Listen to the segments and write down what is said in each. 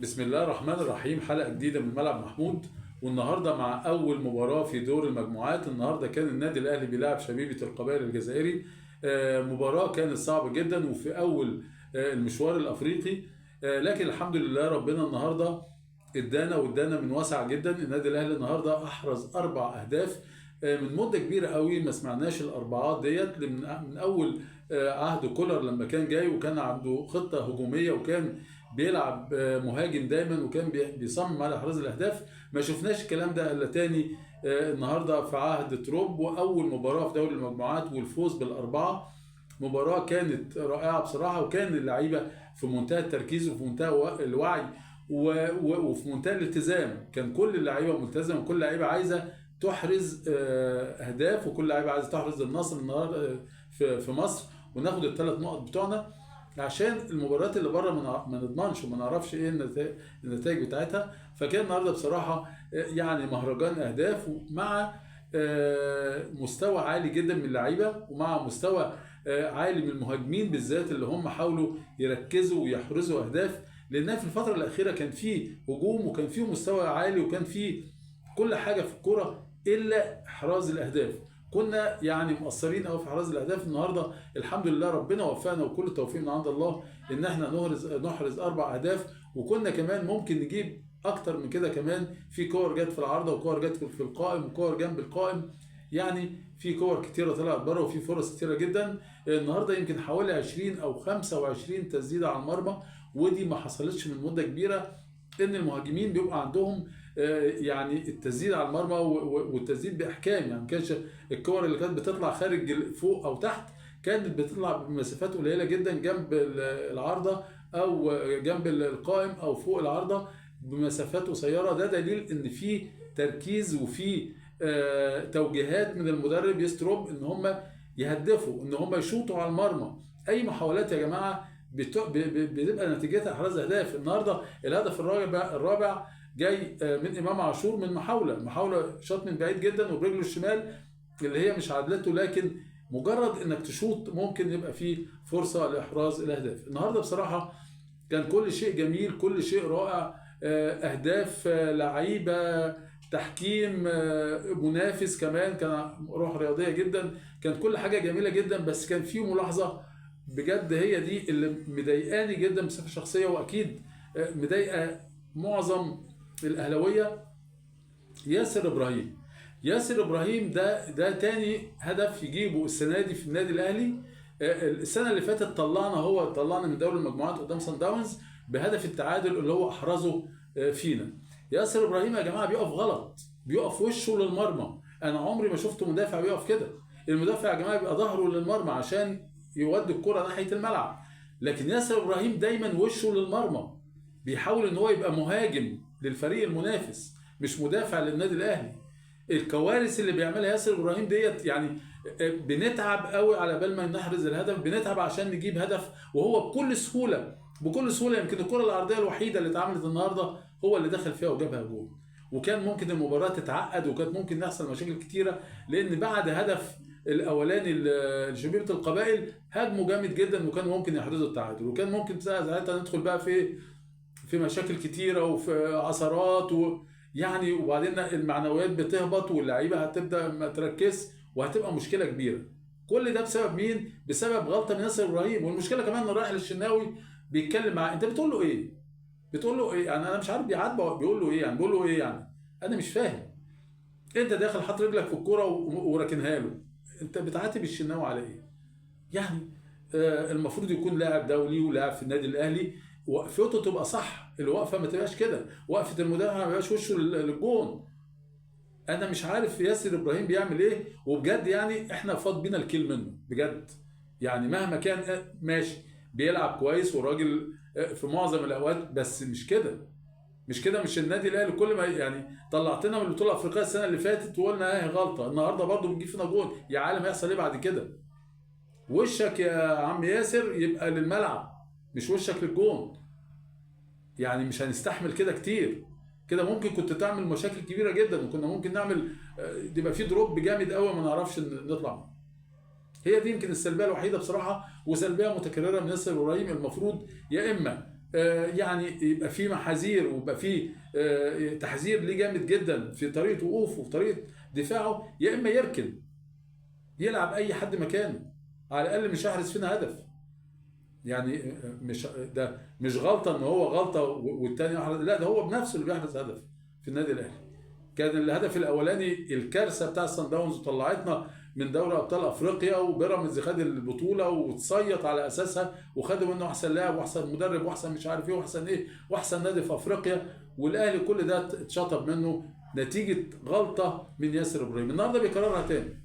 بسم الله الرحمن الرحيم. حلقة جديدة من ملعب محمود، والنهاردة مع أول مباراة في دور المجموعات. النهاردة كان النادي الأهلي بيلعب شبيبة القبائل الجزائري. مباراة كانت صعبة جدا وفي أول المشوار الأفريقي، لكن الحمد لله ربنا النهاردة ادانا من واسع جدا. النادي الأهلي النهاردة أحرز 4 أهداف. من مدة كبيرة قوي ما سمعناش الأربعات ديت من أول عهد كولر لما كان جاي وكان عنده خطة هجومية وكان بيلعب مهاجم دايما وكان بيصمم على احراز الاهداف. ما شفناش الكلام ده الا تاني النهارده في عهد تروب، واول مباراه في دوري المجموعات والفوز بالاربعه. مباراه كانت رائعه بصراحه، وكان اللعيبه في منتهى التركيز وفي منتهى الوعي وفي منتهى الالتزام. كان كل اللعيبه ملتزمه وكل اللعيبه عايزه تحرز اهداف، وكل اللعيبه عايزه تحرز النصر النهارده في مصر وناخد ال3 نقط بتوعنا، عشان المباريات اللي بره ما نضمنش وما نعرفش ايه النتائج بتاعتها. فكان النهارده بصراحه يعني مهرجان اهداف، مع مستوى عالي جدا من اللعيبه، ومع مستوى عالي من المهاجمين بالذات اللي هم حاولوا يركزوا ويحرزوا اهداف. لانها في الفتره الاخيره كان في هجوم وكان في مستوى عالي وكان في كل حاجه في الكوره الا احراز الاهداف. كنا يعني مقصرين قوي في احراز الاهداف. النهارده الحمد لله ربنا وفقنا وكل التوفيق من عند الله ان احنا نحرز 4 اهداف، وكنا كمان ممكن نجيب اكتر من كده. كمان في كور جت في العارضه وكور جت في القائم وكور جنب القائم، يعني في كور كتيره طلعت بره وفي فرص كتيره جدا. النهارده يمكن حوالي 20 او 25 تسديده على المرمى، ودي ما حصلتش من مده كبيره. ان المهاجمين بيبقى عندهم يعني التسديد على المرمى والتسديد باحكام. يعني ما كانش الكور اللي كانت بتطلع خارج فوق او تحت كانت بتطلع بمسافات قليله جدا جنب العارضه او جنب القائم او فوق العارضه بمسافات قصيره. ده دليل ان في تركيز وفي توجيهات من المدرب يستروب ان هم يهدفوا، ان هم يشوطوا على المرمى. اي محاولات يا جماعه بتبقى نتيجتها احراز اهداف. النهارده الهدف الرابع جاي من امام عاشور من محاوله شاط من بعيد جدا وبرجله الشمال اللي هي مش عدلته، لكن مجرد انك تشوط ممكن يبقى فيه فرصه لاحراز الاهداف. النهارده بصراحه كان كل شيء جميل، كل شيء رائع. اهداف، لعيبه، تحكيم، منافس كمان، كان روح رياضيه جدا. كان كل حاجه جميله جدا، بس كان في ملاحظه بجد هي دي اللي مضايقاني جدا بصفه شخصيه، واكيد مضايقه معظم الاهلاويه. ياسر ابراهيم ده تاني هدف يجيبه السنه دي في النادي الاهلي. السنه اللي فاتت طلعنا من دوري المجموعات قدام صن داونز بهدف التعادل اللي هو احرزه فينا. ياسر ابراهيم يا جماعه بيقف غلط، بيقف وشه للمرمى. انا عمري ما شفت مدافع بيقف كده. المدافع يا جماعه بيبقى ظهره للمرمى عشان يودي الكره ناحيه الملعب، لكن ياسر ابراهيم دايما وشه للمرمى، بيحاول ان هو يبقى مهاجم للفريق المنافس مش مدافع للنادي الاهلي. الكوارث اللي بيعملها ياسر ابراهيم ديت يعني بنتعب قوي على بال ما نحرز الهدف، بنتعب عشان نجيب هدف، وهو بكل سهوله يمكن الكره العرضيه الوحيده اللي اتعملت النهارده هو اللي دخل فيها وجابها جول. وكان ممكن المباراه تتعقد وكانت ممكن يحصل مشاكل كتيره، لان بعد هدف الاولاني لشبيبه القبائل هاجموا جامد جدا وكان ممكن يحرزوا التعادل، وكان ممكن ساعتها ندخل بقى في مشاكل كتيره وفي عثرات يعني وبعدين المعنويات بتهبط واللعيبه هتبدا ما تركز وهتبقى مشكله كبيره. كل ده بسبب مين؟ بسبب غلطه من ياسر ابراهيم. والمشكله كمان ان رايح للشناوي بيتكلم معاه، انت بتقول له ايه؟ يعني انا مش عارف بيعاتبه بيقول له ايه، يعني بيقول له ايه يعني؟ انا مش فاهم. انت داخل حاطط رجلك في الكوره وراكنها له، انت بتعاتب الشناوي على ايه؟ يعني المفروض يكون لاعب دولي ولاعب في النادي الاهلي، وقفته تبقى صح، الوقفه ما تبقاش كده، وقفه المدافع ما يبقاش وشه للجون. انا مش عارف ياسر ابراهيم بيعمل ايه، وبجد يعني احنا فاض بينا الكيل منه بجد. يعني مهما كان ماشي بيلعب كويس والراجل في معظم الاوقات، بس مش النادي الاهلي كل ما يعني طلعتنا من البطوله الافريقيه السنه اللي فاتت وقلنا غلطه، النهارده برضو بتجيب فينا جون. يا عالم هيحصل ايه بعد كده؟ وشك يا عم ياسر يبقى للملعب مش وشك للجون. يعني مش هنستحمل كده كتير. كده ممكن كنت تعمل مشاكل كبيره جدا، وكنا ممكن نعمل يبقى في دروب جامد قوي ما نعرفش نطلع منه. هي دي يمكن السلبيه الوحيده بصراحه، وسلبيه متكرره من ياسر ابراهيم. المفروض يا اما يعني يبقى في محاذير ويبقى في تحذير ليه جامد جدا في طريقه وقوفه وفي طريقه دفاعه، يا اما يركن يلعب اي حد مكانه، على الاقل مش هيحرز فينا هدف. يعني مش ده مش غلطه ان هو غلطه والتاني لا، ده هو بنفسه اللي بيحرز هدف في النادي الاهلي. كان الهدف الاولاني الكارثه بتاع الصن داونز وطلعتنا من دوري ابطال افريقيا، وبيراميدز خد البطوله وتصيط على اساسها وخدوا منه احسن لاعب واحسن مدرب واحسن مش عارف ايه واحسن ايه واحسن نادي في افريقيا، والاهلي كل ده اتشطب منه نتيجه غلطه من ياسر ابراهيم. النهارده بيكررها تاني.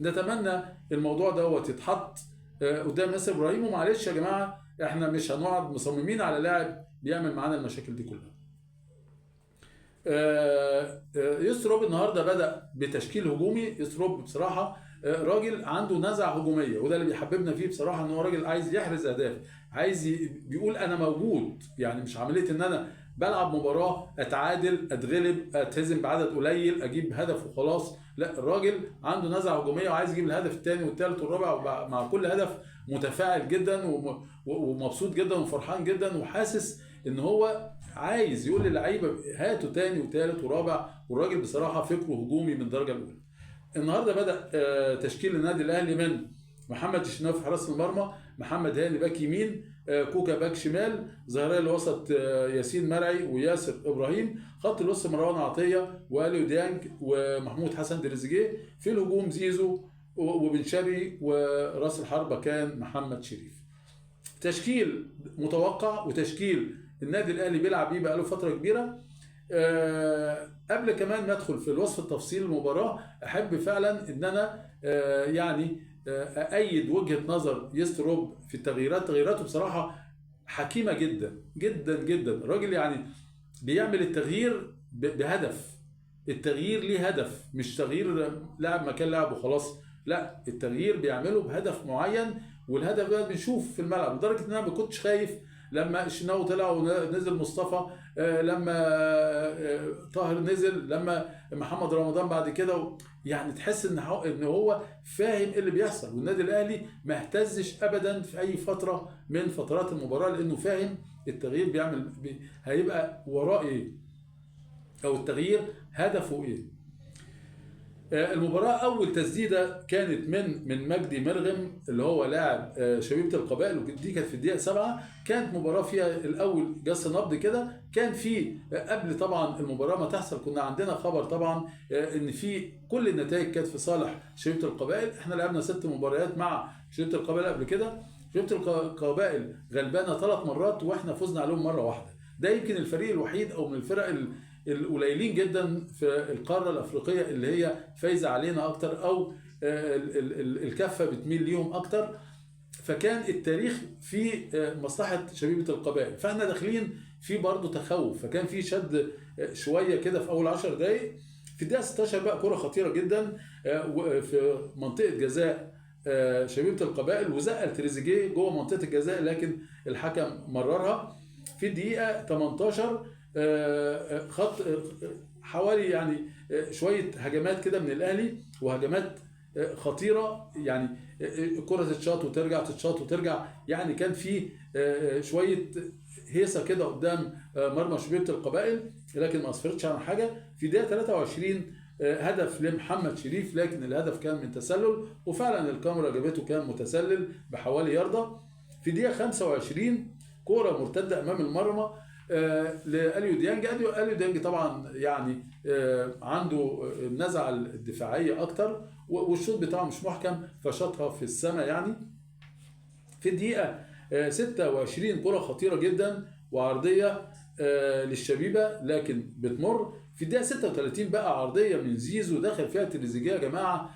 نتمنى الموضوع دوت يتحط قدام ياسر ابراهيم، ومعلش يا جماعه احنا مش هنقعد مصممين على لاعب بيعمل معانا المشاكل دي كلها. يسروب النهارده بدأ بتشكيل هجومي. يسروب بصراحه راجل عنده نزعه هجوميه، وده اللي بيحببنا فيه بصراحه، ان هو راجل عايز يحرز اهداف، عايز بيقول انا موجود. يعني مش عمليه ان انا بلعب مباراه اتعادل اتغلب اتهزم بعدد قليل اجيب هدف وخلاص، لا، الراجل عنده نزعه هجوميه وعايز يجيب الهدف الثاني والثالث والرابع، مع كل هدف متفاعل جدا ومبسوط جدا وفرحان جدا، وحاسس ان هو عايز يقول للعيبه هاتوا تاني وتالت ورابع. والراجل بصراحه فكره هجومي من الدرجه الاولى. النهارده بدا تشكيل النادي الاهلي من محمد الشناوي في حراسه المرمى، محمد هاني باك يمين، كوكا باك شمال، ظهيري الوسط ياسين مرعي وياسر ابراهيم، خط الوسط مروان عطيه واليو ديانج ومحمود حسن تريزيجيه، في الهجوم زيزو وبن شرقي، وراس الحربه كان محمد شريف. تشكيل متوقع وتشكيل النادي الاهلي بيلعب بيه بقاله فتره كبيره. قبل كمان ما ادخل في الوصف التفصيل المباراه، احب فعلا ان انا اأيد وجهه نظر يستروب في التغييرات. تغييراته بصراحه حكيمه جدا جدا جدا. الراجل يعني بيعمل التغيير بهدف. التغيير ليه هدف، مش تغيير لاعب مكان لاعب وخلاص، لا، التغيير بيعمله بهدف معين، والهدف ده بنشوف في الملعب. لدرجه ان انا ما كنتش خايف لما الشناوي طلع ونزل مصطفى، لما طاهر نزل، لما محمد رمضان بعد كده، يعني تحس ان هو فاهم ايه اللي بيحصل. والنادي الاهلي ما اهتزش ابدا في اي فتره من فترات المباراه، لانه فاهم التغيير بيعمل هيبقى وراه ايه، او التغيير هدفه ايه. المباراة أول تسديدة كانت من مجدي مرغم اللي هو لاعب شبيبة القبائل، ودي كانت في الدقيقة 7. كانت مباراة فيها الأول جس نبض كده. كان في قبل طبعا المباراة ما تحصل كنا عندنا خبر طبعا إن في كل النتائج كانت في صالح شبيبة القبائل. إحنا لعبنا 6 مباريات مع شبيبة القبائل قبل كده. شبيبة القبائل غلبانة 3 مرات وإحنا فزنا عليهم مرة واحدة. ده يمكن الفريق الوحيد أو من الفرق القليلين جدا في القارة الأفريقية اللي هي فايزة علينا أكتر، أو الكفة بتميل ليهم أكتر. فكان التاريخ في مصلحة شبيبة القبائل، فاحنا داخلين في برضه تخوف. فكان في شد شوية كده في أول 10 دقايق. في الدقيقة 16 بقى كرة خطيرة جدا في منطقة جزاء شبيبة القبائل، وزقل تريزيجيه جوه منطقة الجزاء، لكن الحكم مررها. في الدقيقة 18 خط حوالي يعني شويه هجمات كده من الاهلي، وهجمات خطيره، يعني كره تتشاط وترجع تتشاط وترجع، يعني كان في شويه هيصه كده قدام مرمى شبيبه القبائل، لكن ما اسفرتش عن حاجه. في دقيقه 23 هدف لمحمد شريف، لكن الهدف كان من تسلل، وفعلا الكاميرا جابته كان متسلل بحوالي ياردة. في دقيقه 25 كوره مرتده امام المرمى لأليو ديانج. أليو ديانج طبعا يعني عنده النزعة الدفاعية أكتر، والشوط بتاعه مش محكم فشاطها في السماء يعني. في الدقيقة 26 كرة خطيرة جدا وعرضية للشبيبة لكن بتمر. في الدقيقة 36 بقى عرضية من زيزو دخل فيها تريزيجيه يا جماعة،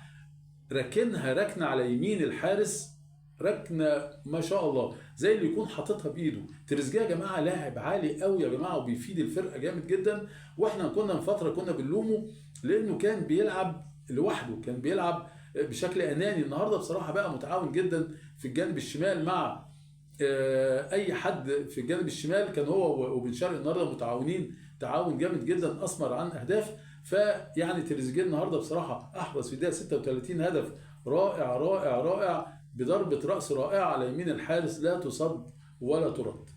ركنها ركنة على يمين الحارس، ركنه ما شاء الله زي اللي يكون حاططها بايده. تريزيجيه يا جماعه لاعب عالي قوي يا جماعه، وبيفيد الفرقه جامد جدا. واحنا كنا من فتره كنا بنلومه لانه كان بيلعب لوحده، كان بيلعب بشكل اناني. النهارده بصراحه بقى متعاون جدا في الجانب الشمال مع اي حد في الجانب الشمال. كان هو وبن شرقي النهارده متعاونين تعاون جامد جدا اثمر عن اهداف. فيعني تريزيجيه النهارده بصراحه احرز في الدقيقه 36 هدف رائع رائع رائع، بضربة رأس رائعة على يمين الحارس لا تصد ولا ترد.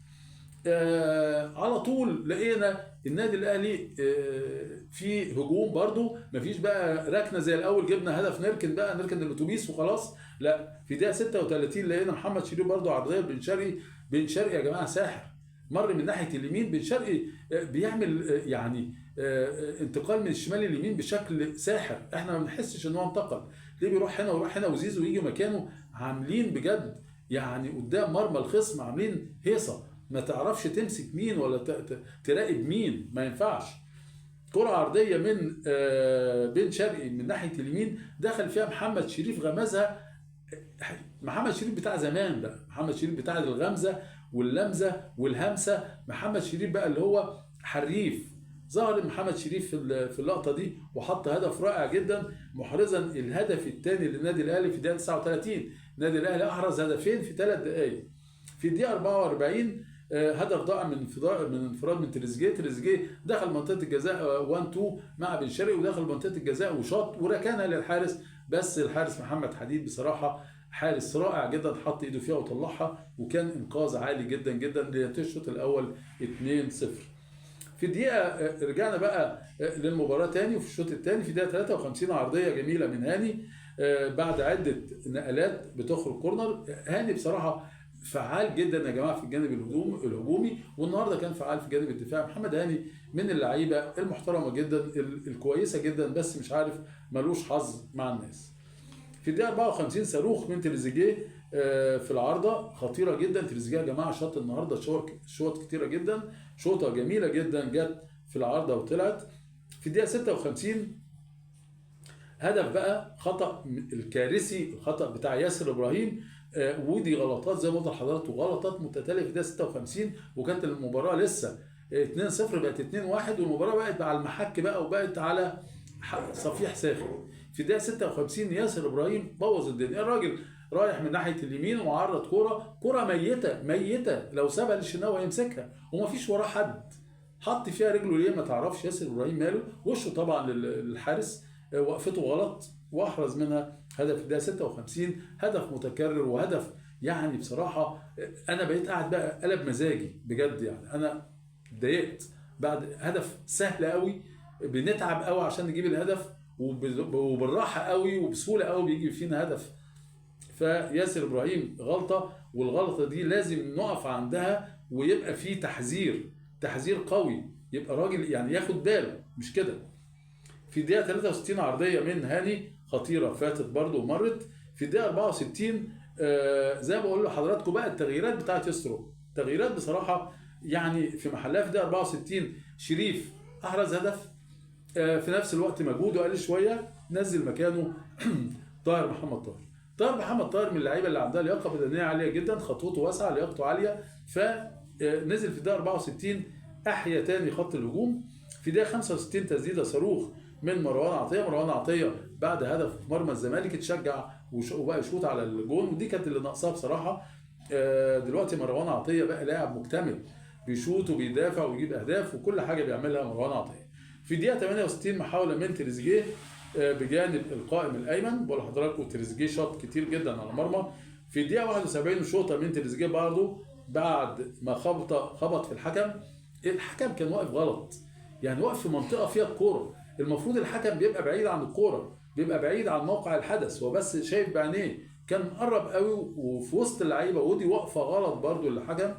على طول لقينا النادي الاهلي في هجوم برضو، مفيش بقى ركنه زي الاول جبنا هدف نركن الاتوبيس وخلاص. لا، في دقيقه 36 لقينا محمد شريف برضو عرضيه بن شرقي يا جماعه ساحر، مر من ناحيه اليمين. بن شرقي بيعمل يعني انتقال من الشمال لليمين بشكل ساحر، احنا ما بنحسش ان هو انتقل ليه، بيروح هنا ويروح هنا وزيزو يجي مكانه، عاملين بجد يعني قدام مرمى الخصم عاملين هيصه، ما تعرفش تمسك مين ولا تراقب مين، ما ينفعش. كرة عرضية من بن شرقي من ناحية اليمين، دخل فيها محمد شريف غمزها. محمد شريف بتاع زمان بقى، محمد شريف بتاع الغمزة واللمزة والهمسة، محمد شريف بقى اللي هو حريف. ظهر محمد شريف في اللقطة دي وحط هدف رائع جدا، محرزا الهدف الثاني للنادي الأهلي في الدقيقة 39. النادي الأهلي أحرز هدفين في 3 دقائق. في الدقيقة 44 هدف ضاع من انفراد من تريزيجيه دخل منطقه الجزاء 1-2 مع بن شرقي، ودخل منطقه الجزاء وشاط وركنها للحارس، بس الحارس محمد حديد بصراحه حارس رائع جدا، حط ايده فيها وطلعها، وكان انقاذ عالي جدا جدا لنتيجه الشوط الاول 2-0. في الدقيقه رجعنا بقى للمباراه تاني، وفي الشوط الثاني في الدقيقه 53 عرضيه جميله من هاني بعد عده نقلات بتخرج كورنر. هاني بصراحه فعال جدا يا جماعه في الجانب الهجومي، والنهارده كان فعال في جانب الدفاع. محمد هاني من اللعيبه المحترمه جدا الكويسه جدا، بس مش عارف ملوش حظ مع الناس. في الدقيقه 54 صاروخ من تريزيجيه في العارضه خطيره جدا. تريزيجيه يا جماعه شاط النهارده شوط كتيره جدا، شوطه جميله جدا جت في العارضه وطلعت. في الدقيقه 56 هدف بقى خطأ الكارثي، الخطأ بتاع ياسر ابراهيم، ودي غلطات زي ما قلت لحضرتك، وغلطات متتاليه في الدقيقه 56، وكانت المباراه لسه 2-0 بقت 2-1، والمباراه بقت على المحك بقى وبقت على صفيح ساخن. في الدقيقه 56 ياسر ابراهيم بوظ الدنيا، الراجل رايح من ناحيه اليمين ومعرض كوره ميته لو سابها للشناوي هيمسكها ومفيش وراه حد، حط فيها رجله ليه ما تعرفش. ياسر ابراهيم ماله وشه طبعا للحارس، وقفته غلط واحرز منها هدف في الدقيقه 56. هدف متكرر وهدف يعني بصراحه انا بقيت قاعد بقى قلب مزاجي بجد، يعني انا اتضايقت بعد هدف سهل قوي، بنتعب قوي عشان نجيب الهدف وبالراحه قوي وبسهوله قوي بيجي فينا هدف. فياسر ابراهيم غلطه، والغلطه دي لازم نقف عندها ويبقى في تحذير قوي، يبقى راجل يعني ياخد باله مش كده. في الدقيقه 63 عرضيه من هاني خطيره فاتت برده ومرت. في الدقيقه 64 زي ما بقول لحضراتكم بقى التغييرات بتاعت يسترو، تغييرات بصراحه يعني في محلها. في الدقيقه 64 شريف احرز هدف، في نفس الوقت مجهوده قل شويه، نزل مكانه طاهر محمد طاهر من اللعيبه اللي عندها لياقه بدنيه عاليه جدا، خطوته واسعه، لياقته عاليه، فنزل في الدقيقه 64 احيا تاني خط الهجوم. في الدقيقه 65 تسديده صاروخ من مروان عطيه بعد هدف في مرمى الزمالك، اتشجع وبقى يشوط على الجون، ودي كانت اللي ناقصاه بصراحه. دلوقتي مروان عطيه بقى لاعب مكتمل، بيشوط وبيدافع ويجيب اهداف وكل حاجه بيعملها مروان عطيه. في الدقيقه 68 محاوله من تريزيجيه بجانب القائم الايمن، بقول لحضراتكم تريزيجيه شاط كتير جدا على مرمى. في الدقيقه 71 شوطه من تريزيجيه برضه بعد ما خبط في الحكم كان واقف غلط، يعني واقف في منطقه فيها الكوره، المفروض الحكم بيبقى بعيد عن الكوره، بيبقى بعيد عن موقع الحدث، هو بس شايف بعينيه، كان مقرب قوي وفي وسط اللعيبه، ودي واقفه غلط برضو. الحكم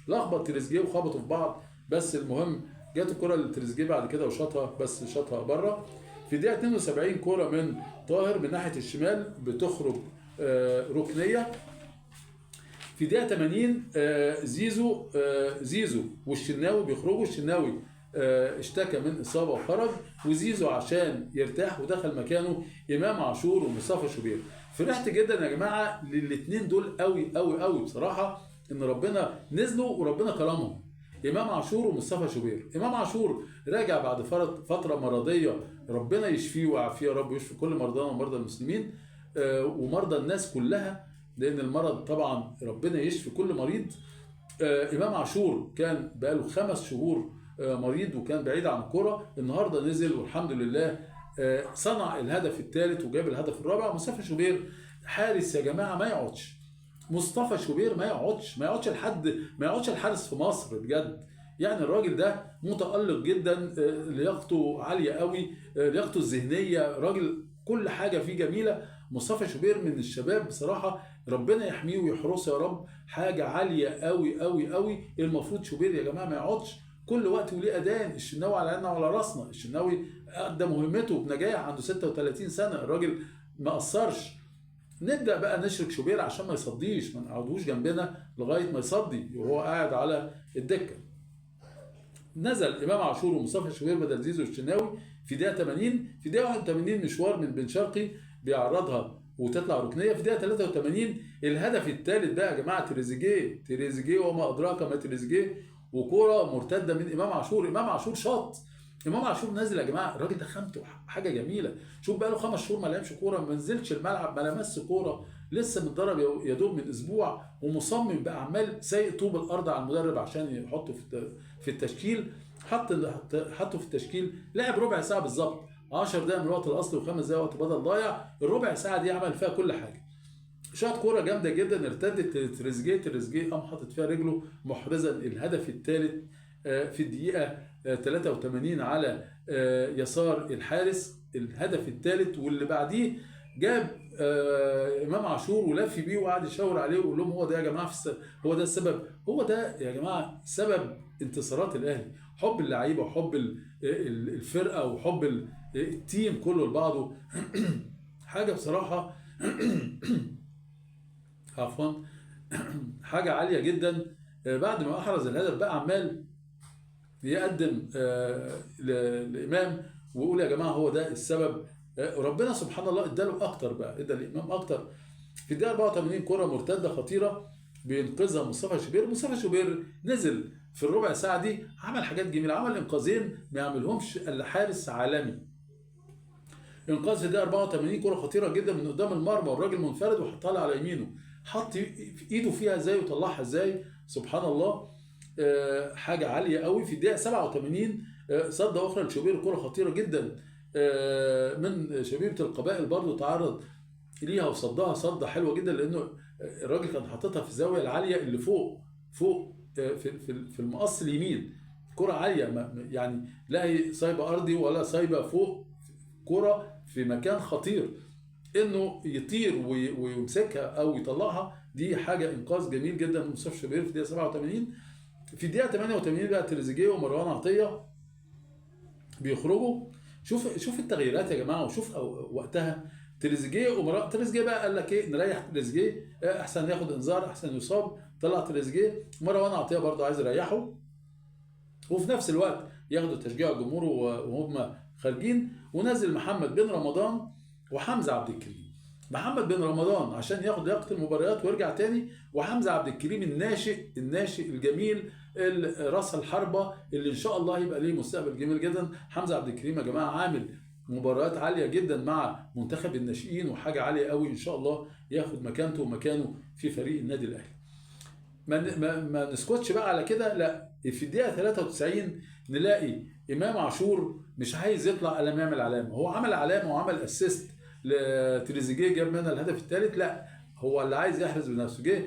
لخبط تريزيجيه وخبطوا في بعض، بس المهم جت الكره لتريزيجيه بعد كده وشاطها، بس شاطها بره. في الدقيقه 72 كوره من طاهر من ناحيه الشمال بتخرج ركنيه. في دقيقه 80 زيزو والشناوي بيخرجوا، الشناوي اشتكى من اصابه وخرج، وزيزو عشان يرتاح ودخل مكانه امام عاشور ومصطفى شوبير. فرحت جدا يا جماعه للاثنين دول قوي قوي قوي بصراحه، ان ربنا نزلوا وربنا كرمهم، امام عاشور ومصطفى شوبير. امام عاشور راجع بعد فتره مرضيه، ربنا يشفيه ويعافيه يا رب، ويشفي كل مرضانا ومرضى المسلمين ومرضى الناس كلها، لان المرض طبعا ربنا يشفي كل مريض. امام عاشور كان بقاله 5 شهور مريض وكان بعيد عن الكرة، النهارده نزل والحمد لله صنع الهدف الثالث وجاب الهدف الرابع. مصطفى شوبير حارس يا جماعه ما يقعدش، مصطفى شوبير ما يقعدش الحارس في مصر بجد. يعني الراجل ده متألق جدا، لياقته عالية قوي، لياقته الذهنية، راجل كل حاجة فيه جميلة. مصطفى شوبير من الشباب بصراحة، ربنا يحميه ويحرسه يا رب، حاجة عالية قوي قوي قوي. المفروض شوبير يا جماعة ما يقعدش، كل وقت وليه أذان. الشناوي على عيننا وعلى راسنا، الشناوي أدى مهمته بنجاح، عنده 36 سنة الراجل ما قصرش. نبدأ بقى نشرك شوبير عشان ما يصديش، ما نقعدوش جنبنا لغاية ما يصدي وهو قاعد على الدكة. نزل امام عاشور ومصطفى شوبير بدل زيزو والشناوي في دقيقه 80. في دقيقه 81 مشوار من بن شرقي بيعرضها وتطلع ركنيه. في دقيقه 83 الهدف الثالث بقى يا جماعه، تريزيجيه وما ادراك ما تريزيجيه، وكوره مرتده من امام عاشور. امام عاشور شاط، امام عاشور نازل يا جماعه، الراجل ده خامته حاجه جميله. شوف بقى له 5 شهور ما لعبش كوره، ما نزلش الملعب، ما لمسش كوره، لسه متدرب يا دوب من اسبوع، ومصمم بقى عمال سايق طوب الارض على المدرب عشان يحطه في التشكيل. حطه في التشكيل، لعب ربع ساعه بالظبط، 10 دقايق من الوقت الاصلي و5 دقايق وقت بدل ضايع. الربع ساعه دي عمل فيها كل حاجه. شاط كوره جامده جدا، ارتدت تريزيجيه قام حاطط فيها رجله محرزا الهدف الثالث في الدقيقه 83 على يسار الحارس، الهدف الثالث. واللي بعديه جاب امام عاشور ولف بيه وقعد يشاور عليه ويقول لهم هو ده يا جماعه هو ده السبب، هو ده يا جماعه سبب انتصارات الاهلي. حب اللعيبه وحب الفرقه وحب التيم كله لبعضه. حاجه بصراحه عفوا حاجه عاليه جدا. بعد ما احرز الهدف بقى عمال يقدم الامام ويقول يا جماعه هو ده السبب. ربنا سبحان الله اداله اكتر بقى، ادى الامام اكتر. في الدقيقه 84 كره مرتده خطيره بينقذها مصطفى شوبير. مصطفى شوبير نزل في الربع ساعه دي، عمل حاجات جميله، عمل انقاذين ما يعملهمش الا حارس عالمي. انقاذ في الدقيقه 84 كره خطيره جدا من قدام المرمى والراجل منفرد وحطها على يمينه، حط ايده فيها ازاي وطلعها ازاي، سبحان الله. حاجه عاليه قوي. في الدقيقه 87 صد اخرى لشوبير، كره خطيره جدا من شبيبه القبائل، برضو تعرض ليها وصدها صده حلوه جدا، لانه الراجل كان حاططها في الزاويه العاليه اللي فوق في المقص اليمين. كره عاليه، يعني لا هي صايبه ارضي ولا صايبه فوق، كره في مكان خطير، انه يطير ويمسكها او يطلعها، دي حاجه انقاذ جميل جدا من مصطفى شوبير في الدقيقه 87. في الدقيقه 88 بقى تريزيجيه ومروان عطيه بيخرجوا. شوف التغييرات يا جماعه، وشوف وقتها تريزيجيه تريزيجيه بقى قال لك ايه، نريح تريزيجيه احسن ياخد انذار، احسن يصاب، طلع تريزيجيه. مروان عطيه برضه عايز يريحه، وفي نفس الوقت ياخدوا تشجيع الجمهور وهم خارجين. ونزل محمد بن رمضان وحمزه عبد الكريم. محمد بن رمضان عشان ياخد لياقه المباريات ويرجع تاني، وحمزه عبد الكريم الناشئ الجميل، راس الحربه اللي ان شاء الله يبقى ليه مستقبل جميل جدا. حمزه عبد الكريم يا جماعه عامل مباريات عاليه جدا مع منتخب الناشئين، وحاجه عاليه قوي، ان شاء الله ياخد مكانته ومكانه في فريق النادي الاهلي. ما نسكتش بقى على كده، لا، في الدقيقه 93 نلاقي امام عاشور مش عايز يطلع الا ما يعمل علامه. هو عمل علامه وعمل اسيست لتريزيجيه جاب منها الهدف الثالث، لا هو اللي عايز يحرز بنفسه. جه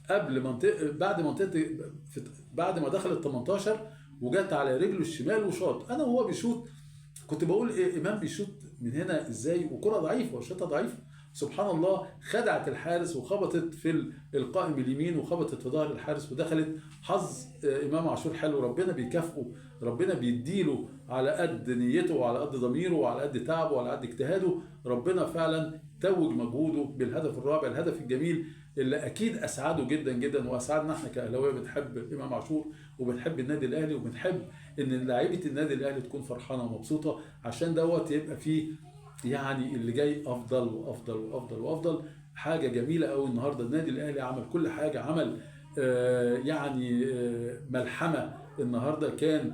قبل منطقه بعد ما دخل ال 18 وجت على رجله الشمال وشاط. انا وهو بيشوط كنت بقول إيه، امام بيشوط من هنا ازاي وكره ضعيفه وشوطه ضعيفه، سبحان الله خدعت الحارس وخبطت في القائم اليمين وخبطت في ظهر الحارس ودخلت. حظ امام عاشور حلو، ربنا بيكافئه، ربنا بيديله على قد نيته وعلى قد ضميره وعلى قد تعبه وعلى قد اجتهاده. ربنا فعلا توج مجهوده بالهدف الرابع، الهدف الجميل اللي اكيد اسعده جدا جدا، واسعدنا احنا كاهلاويه بنحب امام عاشور وبنحب النادي الاهلي وبنحب ان لاعيبه النادي الاهلي تكون فرحانه ومبسوطه، عشان دوت يبقى فيه يعني اللي جاي افضل وافضل وافضل وافضل. حاجه جميله قوي النهارده، النادي الاهلي عمل كل حاجه، عمل يعني ملحمه النهارده، كان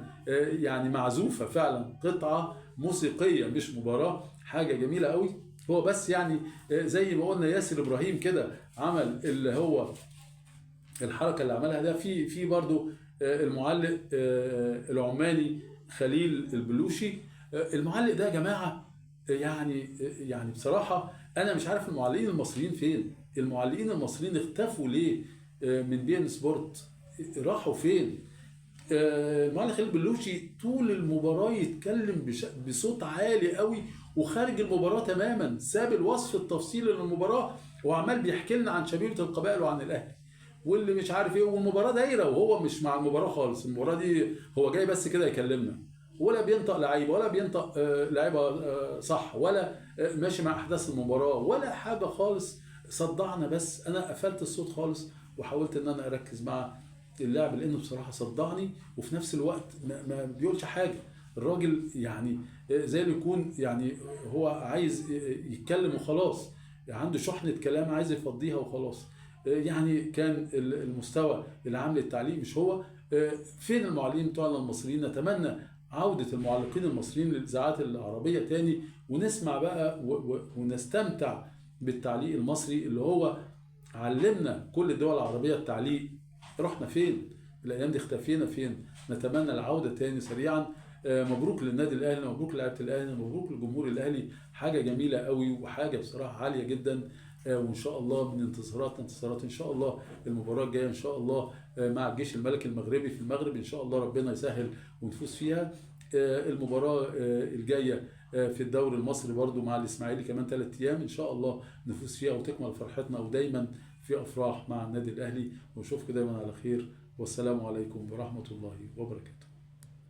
يعني معزوفه فعلا، قطعه موسيقيه مش مباراه، حاجه جميله قوي. هو بس يعني زي ما قلنا ياسر ابراهيم كده عمل اللي هو الحركه اللي عملها ده، في برضو المعلق العماني خليل البلوشي. المعلق ده يا جماعه يعني بصراحه انا مش عارف المعلقين المصريين فين. المعلقين المصريين اختفوا ليه من بي ان سبورت؟ راحوا فين؟ المعلق خالد بلوشي طول المباراة يتكلم بصوت عالي قوي، وخارج المباراة تماما ساب الوصف التفصيلي للمباراة وعمال بيحكي لنا عن شبيبة القبائل وعن الاهلي واللي مش عارف ايه، والمباراة دايرة وهو مش مع المباراة خالص. المباراة دي هو جاي بس كده يكلمنا، ولا بينطق لعيبه، ولا بينطق لعيبه صح، ولا ماشي مع احداث المباراه، ولا حاجه خالص. صدعنا. بس انا قفلت الصوت خالص وحاولت ان انا اركز مع اللاعب، لانه بصراحه صدعني، وفي نفس الوقت ما بيقولش حاجه. الراجل يعني زي اللي يكون يعني هو عايز يتكلم وخلاص، عنده شحنه كلام عايز يفضيها وخلاص. يعني كان المستوى العام للتعليق مش هو. فين المعلقين بتوعنا المصريين؟ نتمنى عودة المعلقين المصريين للإذاعات العربية تاني، ونسمع بقى ونستمتع بالتعليق المصري اللي هو علمنا كل الدول العربية التعليق. رحنا فين؟ الأيام دي اختفينا فين؟ نتمنى العودة تاني سريعا. مبروك للنادي الأهلي، مبروك للاعيبة الأهلي، مبروك للجمهور الأهلي. حاجة جميلة قوي وحاجة بصراحة عالية جدا. وإن شاء الله من انتصارات إن شاء الله. المباراة الجاية إن شاء الله مع الجيش الملكي المغربي في المغرب، إن شاء الله ربنا يسهل ونفوز فيها. المباراة الجاية في الدوري المصري برضو مع الإسماعيلي كمان 3 أيام، إن شاء الله نفوز فيها وتكمل فرحتنا، ودايما في أفراح مع النادي الأهلي. ونشوفكم دايما على خير، والسلام عليكم ورحمة الله وبركاته.